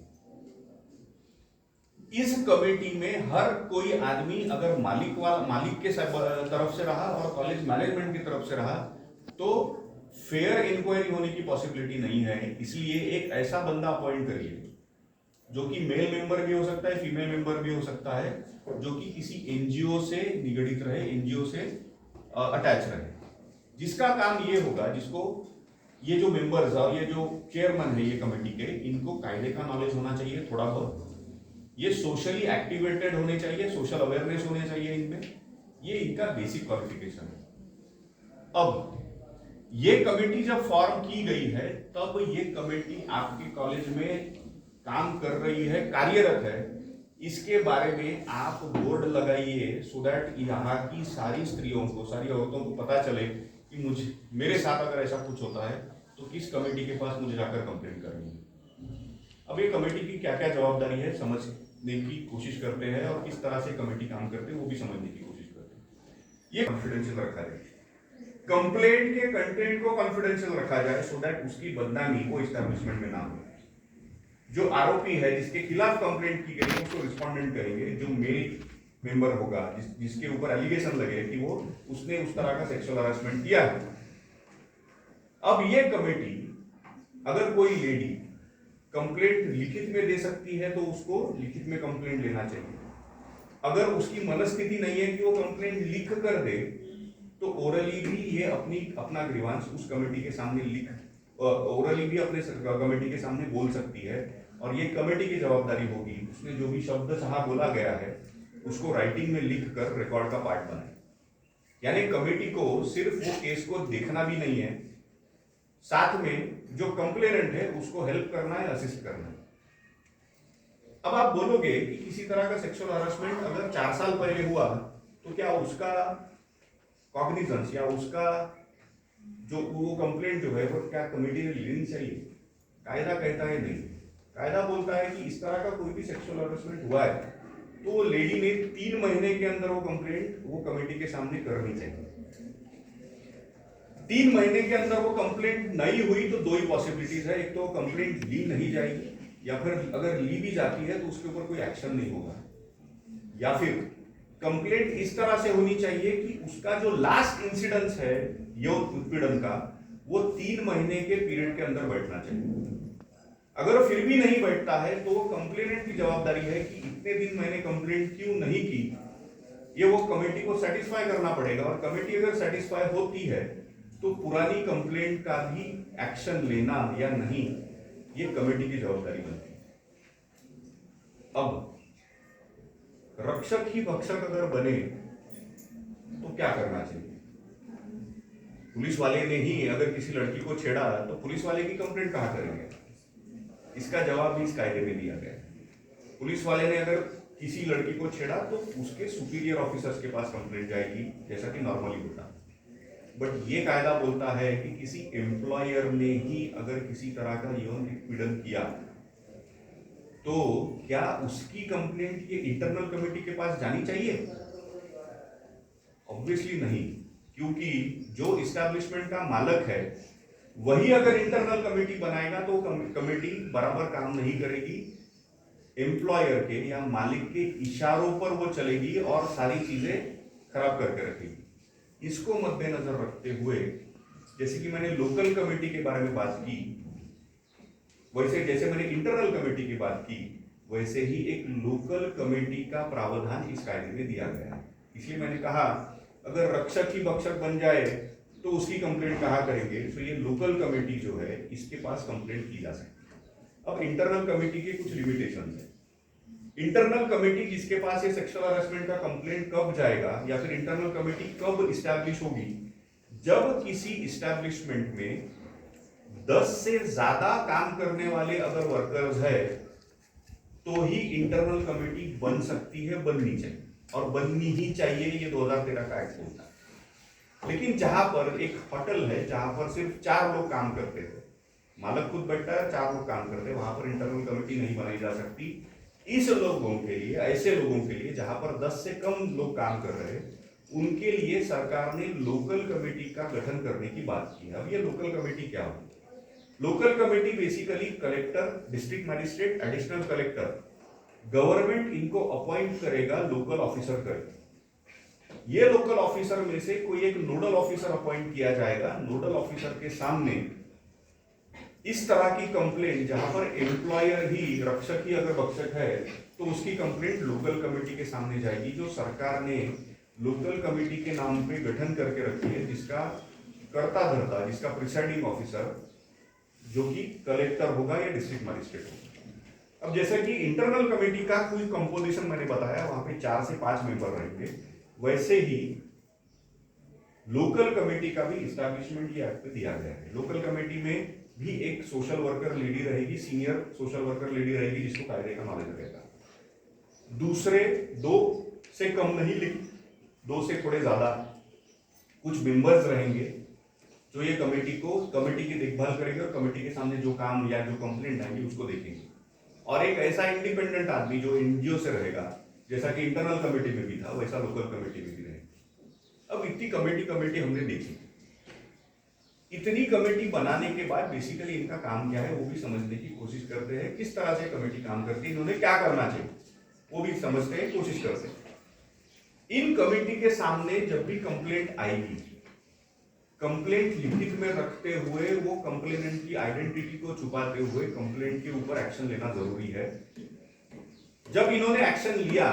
इस कमेटी में हर कोई आदमी अगर मालिक के तरफ से रहा और कॉलेज मैनेजमेंट की तरफ से रहा तो फेयर इंक्वायरी होने की पॉसिबिलिटी नहीं है। इसलिए एक ऐसा बंदा अपॉइंट करिए जो कि मेल मेंबर भी हो सकता है, फीमेल मेंबर भी हो सकता है, जो कि किसी एनजीओ से निगडित रहे, एनजीओ से अटैच रहे, जिसका काम ये होगा, जिसको ये जो मेंबर्स और ये जो चेयरमैन है ये कमेटी के, इनको कायदे का नॉलेज होना चाहिए थोड़ा बहुत, ये सोशली एक्टिवेटेड होने चाहिए, सोशल अवेयरनेस होने चाहिए इनमें, ये इनका बेसिक क्वालिफिकेशन है। अब ये कमेटी जब फॉर्म की गई है तब ये कमेटी आपके कॉलेज में काम कर रही है, कार्यरत है, इसके बारे में आप बोर्ड लगाइए सो दैट यहाँ की सारी स्त्रियों को, सारी औरतों को पता चले कि मेरे साथ अगर ऐसा कुछ होता है तो किस कमेटी के पास मुझे जाकर कंप्लेंट करनी है। अब ये कमेटी की क्या क्या जवाबदारी है समझने की कोशिश करते हैं और किस तरह से कमेटी काम करते हैं वो भी समझने की कोशिश करते हैं। ये कॉन्फिडेंशियल रखा जाए, कंप्लेंट के कंटेंट को कॉन्फिडेंशियल रखा जाए सो दैट उसकी बदनामी वो एस्टैब्लिशमेंट में ना हो। जो आरोपी है जिसके खिलाफ कंप्लेंट की गई है उसको रिस्पोंडेंट करेंगे, जो मेल मेंबर होगा जिसके ऊपर एलिगेशन लगे कि वो उसने उस तरह का सेक्सुअल हरासमेंट किया है। अब ये कमेटी अगर कोई लेडी कंप्लेंट लिखित में दे सकती है तो उसको लिखित में कंप्लेंट लेना चाहिए। अगर उसकी मनस्थिति नहीं है कि वो कंप्लेंट लिख कर दे तो ओरली भी ये अपना ग्रीवांस उस कमेटी के सामने ओरली भी अपने कमेटी के सामने बोल सकती है और ये कमेटी की जवाबदारी होगी उसने जो भी शब्द जहां बोला गया है उसको राइटिंग में लिख कर रिकॉर्ड का पार्ट बनाए। यानी कमेटी को सिर्फ वो केस को देखना भी नहीं है, साथ में जो कंप्लेनेंट है उसको हेल्प करना है, असिस्ट करना है। अब आप बोलोगे कि किसी तरह का सेक्सुअल हरासमेंट अगर 4 साल पहले हुआ तो क्या उसका कॉग्निजेंस या उसका जो वो कंप्लेंट जो है वो क्या कमेटी ने लेनी चाहिए? कायदा कहता है नहीं। कायदा बोलता है कि इस तरह का कोई भी सेक्सुअल हरासमेंट हुआ है तो वो लेडी ने 3 महीने के अंदर वो कंप्लेंट वो कमेटी के सामने करनी चाहिए। 3 महीने के अंदर वो कंप्लेंट नहीं हुई तो 2 ही पॉसिबिलिटीज है, एक तो कंप्लेंट ली नहीं जाएगी या फिर अगर ली भी जाती है तो उसके ऊपर कोई एक्शन नहीं होगा, या फिर कंप्लेंट इस तरह से होनी चाहिए कि उसका जो लास्ट इंसिडेंस है यौन उत्पीड़न का वो 3 महीने के पीरियड के अंदर बैठना चाहिए। अगर फिर भी नहीं बैठता है तो वो कंप्लेनेंट की जवाबदारी है कि इतने दिन मैंने कंप्लेंट क्यों नहीं की, ये वो कमेटी को सेटिस्फाई करना पड़ेगा। और कमेटी अगर सेटिस्फाई होती है तो पुरानी कंप्लेंट का भी एक्शन लेना या नहीं ये कमेटी की जवाबदारी बनती है। अब रक्षक ही भक्षक अगर बने तो क्या करना चाहिए? पुलिस वाले ने ही अगर किसी लड़की को छेड़ा तो पुलिस वाले की कंप्लेंट कहां करेंगे? इसका जवाब भी इस कायदे में दिया गया है। पुलिस वाले ने अगर किसी लड़की को छेड़ा तो उसके सुपीरियर ऑफिसर्स के पास कंप्लेंट जाएगी जैसा कि नॉर्मली होता है। बट ये कायदा बोलता है कि किसी एम्प्लॉयर ने ही अगर किसी तरह का यौन उत्पीड़न किया तो क्या उसकी कंप्लेंट ये इंटरनल कमेटी के पास जानी चाहिए? ऑब्वियसली नहीं, क्योंकि जो इस्टेब्लिशमेंट का मालिक है वही अगर इंटरनल कमेटी बनाएगा तो कमेटी बराबर काम नहीं करेगी, एम्प्लॉयर के या मालिक के इशारों पर वो चलेगी और सारी चीजें खराब करके रखेगी। इसको मद्देनजर रखते हुए जैसे कि मैंने लोकल कमेटी के बारे में बात की, वैसे जैसे मैंने इंटरनल कमेटी की बात की, वैसे ही एक लोकल कमेटी का प्रावधान इस कायदे में दिया गया है। इसलिए मैंने कहा अगर रक्षक ही भक्षक बन जाए तो उसकी कंप्लेंट कहाँ करेंगे? तो ये लोकल कमेटी जो है इसके पास कंप्लेंट की जा सकती है। अब इंटरनल कमेटी के कुछ लिमिटेशंस है। इंटरनल कमेटी जिसके पास ये सेक्सुअल हरासमेंट का कंप्लेंट कब जाएगा या फिर इंटरनल कमेटी कब इस्टेब्लिश होगी? जब किसी इस्टेब्लिशमेंट में 10 से ज्यादा काम करने वाले अगर वर्कर्स है तो ही इंटरनल कमेटी बन सकती है, बननी चाहिए और बननी ही चाहिए, ये 2013 का एक्ट बोलता है। लेकिन जहां पर एक होटल है जहां पर सिर्फ 4 लोग काम करते थे, मालिक खुद बैठता है, 4 लोग काम करते हैं, वहां पर इंटरनल कमेटी नहीं बनाई जा सकती। इस लोगों के लिए, ऐसे लोगों के लिए जहां पर 10 से कम लोग काम कर रहे हैं, उनके लिए सरकार ने लोकल कमेटी का गठन करने की बात की है। अब ये लोकल कमेटी क्या होगी? Local committee basically collector, district magistrate, additional collector, government इनको अपॉइंट करेगा, लोकल ऑफिसर करेगा। ये लोकल ऑफिसर में से कोई एक नोडल ऑफिसर अपॉइंट किया जाएगा। नोडल ऑफिसर के सामने इस तरह की कंप्लेंट, जहां पर एम्प्लॉयर ही रक्षक ही अगर भक्षक है तो उसकी कंप्लेंट लोकल कमेटी के सामने जाएगी, जो सरकार ने लोकल कमेटी के नाम पे गठन करके रखी है, जिसका कर्ता धर्ता, जिसका प्रिसाइडिंग ऑफिसर जो कि कलेक्टर होगा या डिस्ट्रिक्ट मजिस्ट्रेट होगा। अब जैसा कि इंटरनल कमेटी का कोई कंपोजिशन मैंने बताया, वहां पे 4 से 5 मेंबर रहेंगे, वैसे ही लोकल कमेटी का भी इस्टेब्लिशमेंट ये एक्ट पे दिया गया है। लोकल कमेटी में भी एक सोशल वर्कर लेडी रहेगी, सीनियर सोशल वर्कर लेडी रहेगी, जिसको कायदे का नॉलेज रहेगा। दूसरे 2 से कम नहीं, लेकिन 2 से थोड़े ज्यादा कुछ मेंबर्स रहेंगे जो ये कमेटी की देखभाल करेंगे और कमेटी के सामने जो काम या जो कंप्लेंट आएंगी उसको देखेंगे। और एक ऐसा इंडिपेंडेंट आदमी जो एनजीओ से रहेगा, जैसा कि इंटरनल कमेटी में भी था, वैसा लोकल कमेटी में भी रहेगा। अब इतनी कमेटी हमने देखी। इतनी कमेटी बनाने के बाद बेसिकली इनका काम क्या है वो भी समझने की कोशिश करते हैं। किस तरह से कमेटी काम करती है, इन्होंने क्या करना चाहिए वो भी समझते हैं, कोशिश करते हैं। इन कमेटी के सामने जब भी कंप्लेंट आएगी, कंप्लेंट लिखित में रखते हुए वो कंप्लेनेंट की आइडेंटिटी को छुपाते हुए कंप्लेंट के ऊपर एक्शन लेना जरूरी है। जब इन्होंने एक्शन लिया,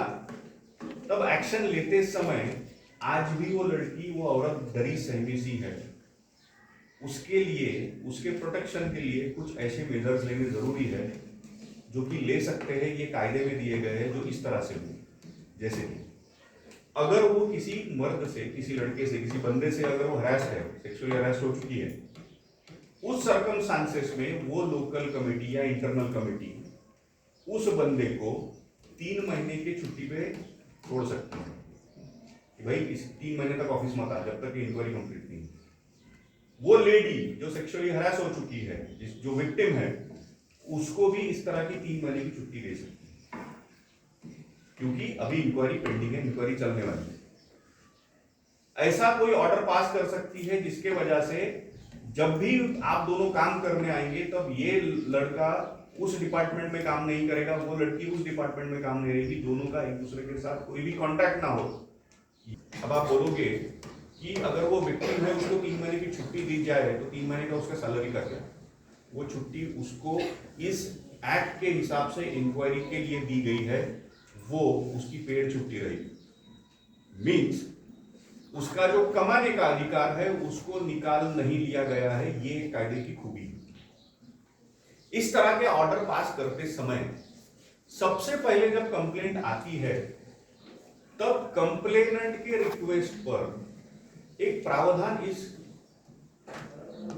तब एक्शन लेते समय आज भी वो लड़की, वो औरत डरी सहमी सी है। उसके लिए, उसके प्रोटेक्शन के लिए कुछ ऐसे मेजर्स लेने जरूरी है जो कि ले सकते हैं, ये कायदे में दिए गए हैं, जो इस तरह से हो। जैसे कि अगर वो किसी मर्द से, किसी लड़के से, किसी बंदे से अगर वो हरास है, सेक्सुअली हरास हो चुकी है, उस सर्कमस्टांसेस में वो लोकल कमेटी या इंटरनल कमेटी उस बंदे को 3 महीने की छुट्टी पे छोड़ सकती है कि भाई इस 3 महीने तक ऑफिस मत आ, जब तक इंक्वायरी कंप्लीट नहीं। वो लेडी जो सेक्सुअली हरास हो चुकी है, जो विक्टिम है, उसको भी इस तरह की 3 महीने की छुट्टी दे सकती है, क्योंकि अभी इंक्वायरी पेंडिंग है, इंक्वायरी चलने वाली है। ऐसा कोई ऑर्डर पास कर सकती है जिसके वजह से जब भी आप दोनों काम करने आएंगे, तब ये लड़का उस डिपार्टमेंट में काम नहीं करेगा, वो लड़की उस डिपार्टमेंट में काम नहीं रहेगी, दोनों का एक दूसरे के साथ कोई भी कॉन्टैक्ट ना हो। अब आप बोलोगे कि अगर वो विक्टिम है, उसको 3 महीने की छुट्टी दी जाए तो 3 महीने का उसका सैलरी का क्या? वो छुट्टी उसको इस एक्ट के हिसाब से इंक्वायरी के लिए दी गई है, वो उसकी पेड छुट्टी रहेगी। मीन्स उसका जो कमाने का अधिकार है उसको निकाल नहीं लिया गया है। ये कायदे की खूबी है। इस तरह के ऑर्डर पास करते समय सबसे पहले जब कंप्लेंट आती है, तब कंप्लेनेंट के रिक्वेस्ट पर एक प्रावधान इस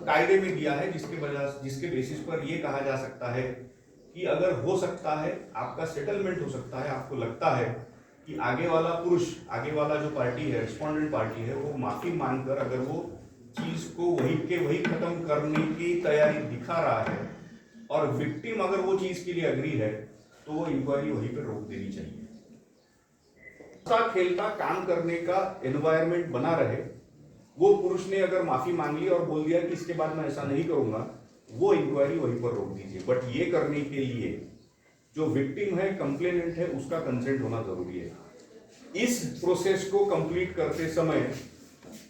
कायदे में दिया है, जिसके बेसिस पर यह कहा जा सकता है कि अगर हो सकता है आपका सेटलमेंट हो सकता है, आपको लगता है कि आगे वाला पुरुष, आगे वाला जो पार्टी है, रिस्पोंडेंट पार्टी है, वो माफी मांगकर अगर वो चीज को वहीं के वहीं खत्म करने की तैयारी दिखा रहा है और विक्टिम अगर वो चीज के लिए अग्री है, तो वो इंक्वायरी वहीं पर रोक देनी चाहिए। खेलता काम करने का एनवायरमेंट बना रहे। वो पुरुष ने अगर माफी मांग ली और बोल दिया कि इसके बाद मैं ऐसा नहीं करूंगा, वो इंक्वायरी वहीं पर रोक दीजिए। बट ये करने के लिए जो विक्टिम है, कंप्लेनेंट है, उसका कंसेंट होना जरूरी है। इस प्रोसेस को कंप्लीट करते समय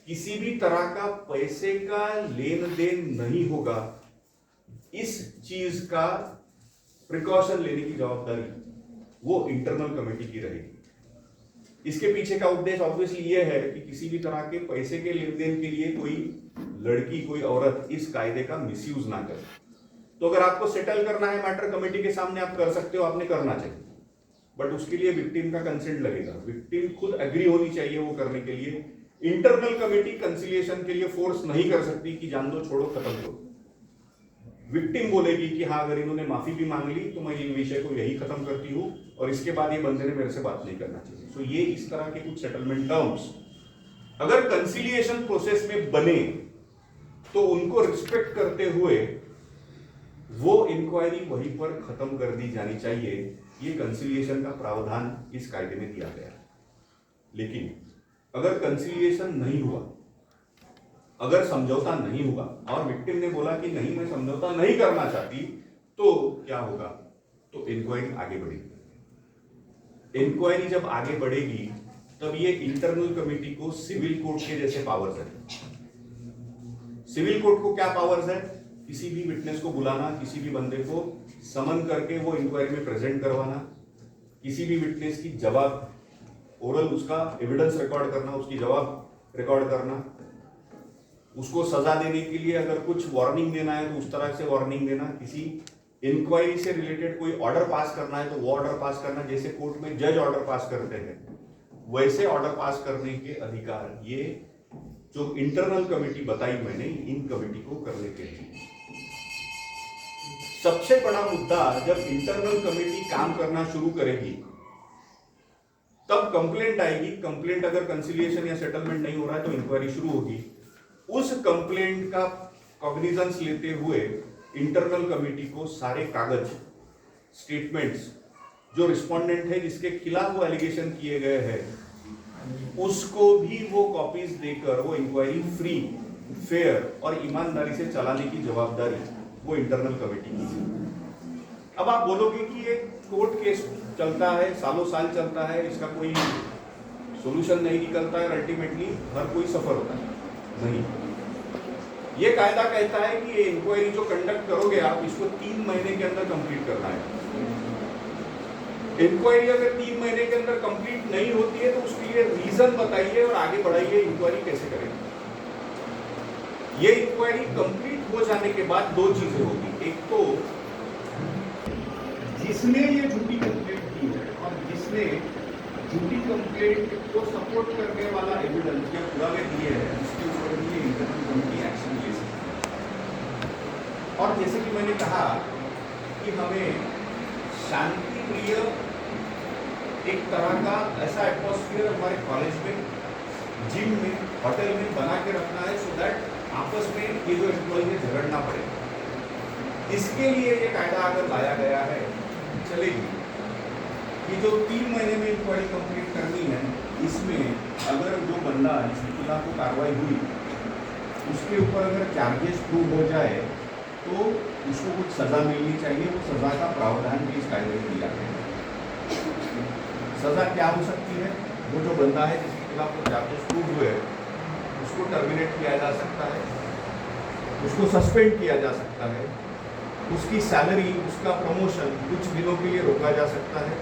किसी भी तरह का पैसे का लेन देन नहीं होगा। इस चीज का प्रिकॉशन लेने की जवाबदारी वो इंटरनल कमेटी की रहेगी। इसके पीछे का उद्देश्य ऑब्वियसली ये है कि किसी भी तरह के पैसे के लेन देन के लिए कोई लड़की, कोई औरत इस कायदे का मिसयूज ना करे। तो अगर आपको सेटल करना है मैटर कमेटी के सामने, आप कर सकते हो, आपने करना चाहिए, बट उसके लिए विक्टिम का कंसेंट लगेगा। विक्टिम खुद एग्री होनी चाहिए वो करने के लिए। इंटरनल कमेटी कंसिलिएशन के लिए फोर्स नहीं कर सकती कि जान दो, छोड़ो, खत्म करो। विक्टिम बोलेगी कि हाँ, अगर इन्होंने माफी भी मांग ली तो मैं इन विषय को यही खत्म करती हूँ और इसके बाद ये बंदे ने मेरे से बात नहीं करना चाहिए। सो ये इस तरह के कुछ सेटलमेंट टर्म्स अगर कंसिलिएशन प्रोसेस में बने तो उनको रिस्पेक्ट करते हुए वो इंक्वायरी वहीं पर खत्म कर दी जानी चाहिए। ये कंसिलिएशन का प्रावधान इस कायदे में दिया गया है। लेकिन अगर कंसिलिएशन नहीं हुआ अगर समझौता नहीं हुआ और विक्टिम ने बोला कि नहीं मैं समझौता नहीं करना चाहती, तो क्या होगा? तो इंक्वायरी आगे बढ़ेगी। इंक्वायरी जब आगे बढ़ेगी तब ये इंटरनल कमेटी को सिविल कोर्ट के जैसे पावर्स है। सिविल कोर्ट को क्या पावर्स है? किसी भी विटनेस को बुलाना, किसी भी बंदे को समन करके वो इंक्वायरी में प्रेजेंट करवाना, किसी भी विटनेस की जवाब ओरल उसका एविडेंस रिकॉर्ड करना, उसकी जवाब रिकॉर्ड करना, उसको सजा देने के लिए अगर कुछ वार्निंग देना है तो उस तरह से वार्निंग देना, किसी इंक्वायरी से रिलेटेड कोई ऑर्डर पास करना है तो वो ऑर्डर पास करना, जैसे कोर्ट में जज ऑर्डर पास करते हैं वैसे ऑर्डर पास करने के अधिकार ये जो इंटरनल कमेटी बताई मैंने इन कमेटी को करने के लिए। सबसे बड़ा मुद्दा, जब इंटरनल कमेटी काम करना शुरू करेगी तब कंप्लेंट आएगी। कंप्लेंट अगर कंसिलिएशन या सेटलमेंट नहीं हो रहा है तो इंक्वायरी शुरू होगी। उस कंप्लेंट का कॉग्निजेंस लेते हुए इंटरनल कमेटी को सारे कागज, स्टेटमेंट्स, जो रिस्पोंडेंट है जिसके खिलाफ वो एलिगेशन किए गए हैं उसको भी वो कॉपीज देकर वो इंक्वायरी फ्री, फेयर और ईमानदारी से चलाने की जवाबदारी वो इंटरनल कमेटी की। अब आप बोलोगे कि ये कोर्ट केस चलता है, सालों साल चलता है, इसका कोई सॉल्यूशन नहीं निकलता है, अल्टीमेटली हर कोई सफर होता है। नहीं, ये कायदा कहता है कि ये इंक्वायरी जो कंडक्ट करोगे आप, इसको 3 महीने के अंदर कंप्लीट करना है। इंक्वायरी अगर 3 महीने के अंदर कंप्लीट नहीं होती है तो उसके लिए रीजन बताइए और आगे बढ़ाइए, इंक्वायरी कैसे करेंगे। ये इंक्वायरी कंप्लीट हो जाने के बाद 2 चीजें होगी। एक तो जिसने ये झूठी कंप्लेंट की है और जिसने झूठी कंप्लेंट को सपोर्ट करने वाला एविडेंस या पुरावे दिए हैं उसके ऊपर भी ये इंटरनल कमेटी एक्शन ले सकती है। और जैसे कि मैंने कहा कि हमें शांति प्रिय एक तरह का ऐसा एटमॉस्फेयर हमारे कॉलेज में, जिम में, होटल में बना के रखना है सो दैट आपस में ये जो एम्प्लॉय है झगड़ना पड़े। इसके लिए ये कायदा अगर लाया गया है चलेगी कि जो 3 महीने में इंक्वायरी कंप्लीट करनी है, इसमें अगर जो बंदा जिसके खिलाफ को कार्रवाई हुई उसके ऊपर अगर चार्जेस प्रूव हो जाए तो उसको कुछ सजा मिलनी चाहिए। वो सजा का प्रावधान भी इस कायदे में दिया गया है। सजा क्या हो सकती है? वो जो बंदा है जिसके खिलाफ को चार्जेस प्रूव हुए उसको टर्मिनेट किया जा सकता है, उसको सस्पेंड किया जा सकता है, उसकी सैलरी, उसका प्रमोशन कुछ दिनों के लिए रोका जा सकता है,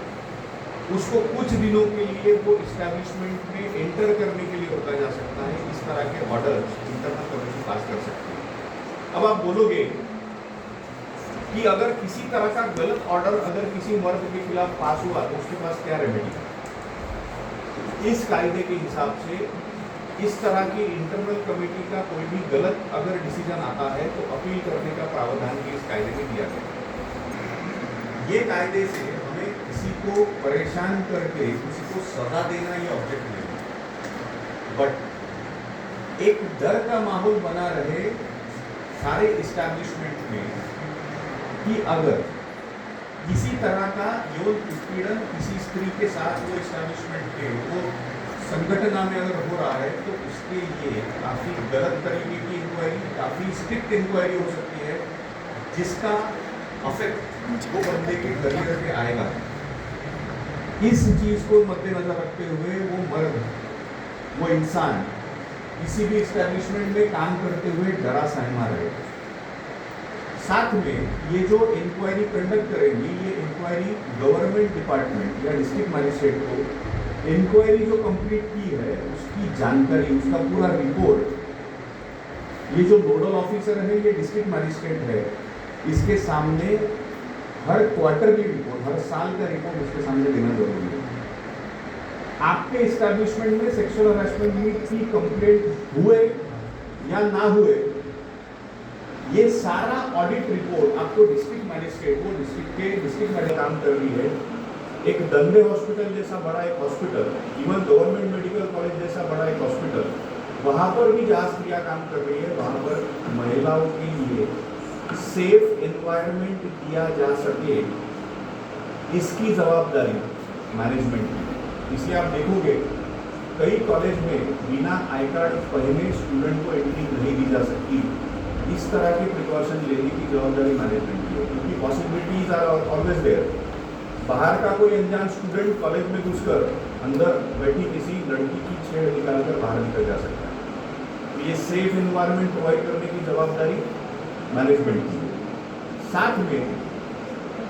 उसको कुछ दिनों के लिए वो इस्टेब्लिशमेंट में एंटर करने के लिए रोका जा सकता है। इस तरह के ऑर्डर इंटरनल कमेटी पास कर सकती है। अब आप बोलोगे कि अगर किसी तरह का गलत ऑर्डर अगर किसी मर्द के खिलाफ पास हुआ तो उसके पास क्या रेमेडी है? इस कायदे के हिसाब से इस तरह की इंटरनल कमेटी का कोई भी गलत अगर डिसीजन आता है तो अपील करने का प्रावधान भी इस कायदे में दिया गया है। ये कायदे से हमें किसी को परेशान करके किसी को सजा देना ये ऑब्जेक्ट नहीं, बट एक डर का माहौल बना रहे सारे इस्टेब्लिशमेंट में कि अगर किसी तरह का यौन उत्पीड़न किसी स्त्री के साथ वो इस्टेब्लिशमेंट के वो संगठन में अगर हो रहा है तो उसके लिए काफ़ी गलत तरीके की इंक्वायरी, काफ़ी स्ट्रिक्ट इंक्वायरी हो सकती है जिसका अफेक्ट वो बंदे के करियर पे आएगा। इस चीज़ को मद्देनजर रखते हुए वो मर्द, वो इंसान किसी भी इस्टेब्लिशमेंट में काम करते हुए डरा सहमा रहे। साथ में ये जो इंक्वायरी कंडक्ट करेंगी, ये इंक्वायरी गवर्नमेंट डिपार्टमेंट या डिस्ट्रिक्ट मजिस्ट्रेट को इंक्वायरी जो कंप्लीट की है उसकी जानकारी, उसका पूरा रिपोर्ट, ये जो नोडल ऑफिसर है ये डिस्ट्रिक्ट मजिस्ट्रेट है, इसके सामने हर क्वार्टरली रिपोर्ट, हर साल का रिपोर्ट उसके सामने देना जरूरी है। आपके इस्टेब्लिशमेंट में सेक्सुअल हरासमेंट की कंप्लेंट हुए या ना हुए, ये सारा ऑडिट रिपोर्ट आपको डिस्ट्रिक्ट मजिस्ट्रेट, वो डिस्ट्रिक्ट में काम कर रही है, एक दंडे हॉस्पिटल जैसा बड़ा एक hospital, even government medical college जैसा बड़ा एक हॉस्पिटल, वहाँ पर भी जांच क्रिया काम कर रही है। वहाँ पर महिलाओं के लिए सेफ एनवायरनमेंट दिया जा सके, इसकी जवाबदारी मैनेजमेंट की। इसलिए आप देखोगे कई कॉलेज में बिना आई कार्ड पहले स्टूडेंट को एंट्री नहीं दी जा सकती। इस तरह के प्रिकॉशन लेने की जवाबदारी मैनेजमेंट की है, क्योंकि पॉसिबिलिटीज आर ऑलवेज देयर। बाहर का कोई अनजान स्टूडेंट कॉलेज में घुसकर अंदर बैठी किसी लड़की की छेड़ निकालकर बाहर निकल जा सकता है। तो ये सेफ एनवायरनमेंट प्रोवाइड करने की जवाबदारी मैनेजमेंट की है। साथ में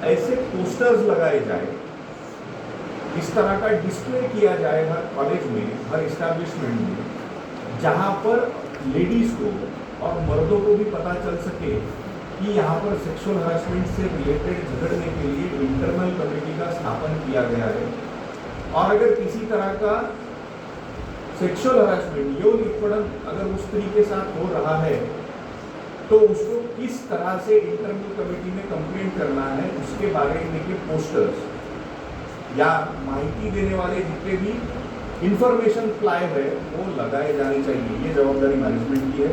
ऐसे पोस्टर्स लगाए जाए, इस तरह का डिस्प्ले किया जाए हर कॉलेज में, हर इस्टेब्लिशमेंट में, जहां पर लेडीज को और मर्दों को भी पता चल सके कि यहाँ पर सेक्सुअल हरासमेंट से रिलेटेड झगड़ने के लिए इंटरनल कमेटी का स्थापन किया गया है। और अगर किसी तरह का सेक्सुअल हरासमेंट, यौन उत्पीड़न अगर उस स्त्री के साथ हो रहा है तो उसको किस तरह से इंटरनल कमेटी में कंप्लेंट करना है, उसके बारे में के पोस्टर्स या माहिती देने वाले जितने भी इंफॉर्मेशन फ्लाई है वो लगाए जाने चाहिए। ये जवाबदारी मैनेजमेंट की है।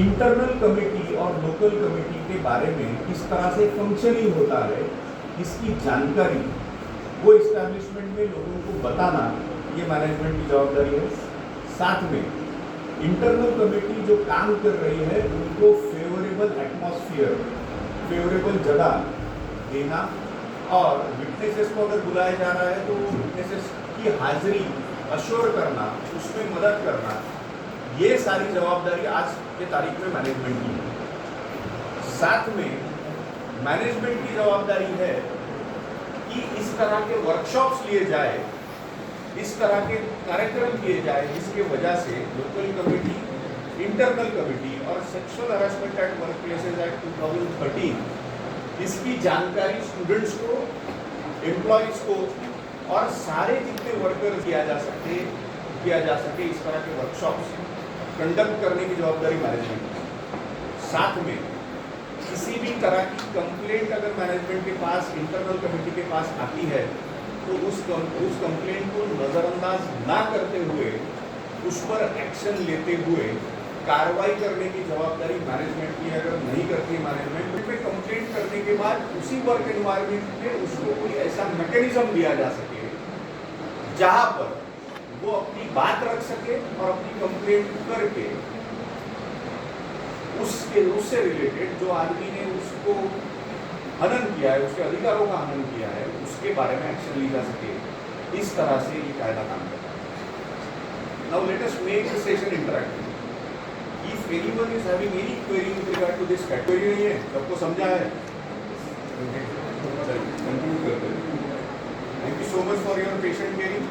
इंटरनल कमेटी और लोकल कमेटी के बारे में किस तरह से फंक्शनिंग होता है, इसकी जानकारी वो इस्टेब्लिशमेंट में लोगों को बताना, ये मैनेजमेंट की जवाबदारी है। साथ में इंटरनल कमेटी जो काम कर रही है उनको फेवरेबल एटमॉस्फेयर, फेवरेबल जगह देना, और विटनेसेस को अगर बुलाया जा रहा है तो विटनेसेस की हाजिरी अश्योर करना, उसमें मदद करना, ये सारी जवाबदारी आज के तारीख में मैनेजमेंट की है। साथ में मैनेजमेंट की जवाबदारी है कि इस तरह के वर्कशॉप्स लिए जाए, इस तरह के कार्यक्रम किए जाए जिसके वजह से लोकल कमेटी, इंटरनल कमेटी और sexual harassment at work places act 2013 इसकी जानकारी स्टूडेंट्स को, एम्प्लॉयज को और सारे जितने वर्कर किया जा सके इस तरह के वर्कशॉप्स कंडक्ट करने की जवाबदारी मैनेजमेंट की। साथ में किसी भी तरह की कंप्लेंट अगर मैनेजमेंट के पास, इंटरनल कमेटी के पास आती है तो उस कंप्लेंट को नज़रअंदाज ना करते हुए उस पर एक्शन लेते हुए कार्रवाई करने की जवाबदारी मैनेजमेंट की। अगर नहीं करती मैनेजमेंट पे कंप्लेंट करने के बाद उसी वर्क एनवायरनमेंट में उसको कोई ऐसा मैकेनिज्म दिया जा सके जहां पर वो अपनी बात रख सके और अपनी कंप्लेंट करके उससे रिलेटेड जो आदमी ने उसको हनन किया है, उसके अधिकारों का हनन किया है, उसके बारे में एक्शन ली जा सके। इस तरह से ये कायदा काम करता है। Now let us make the session interactive. If anyone is having any query with regard to this category, नहीं है, सबको समझा है? Conclude करते हैं। Thank you so much for your patient hearing.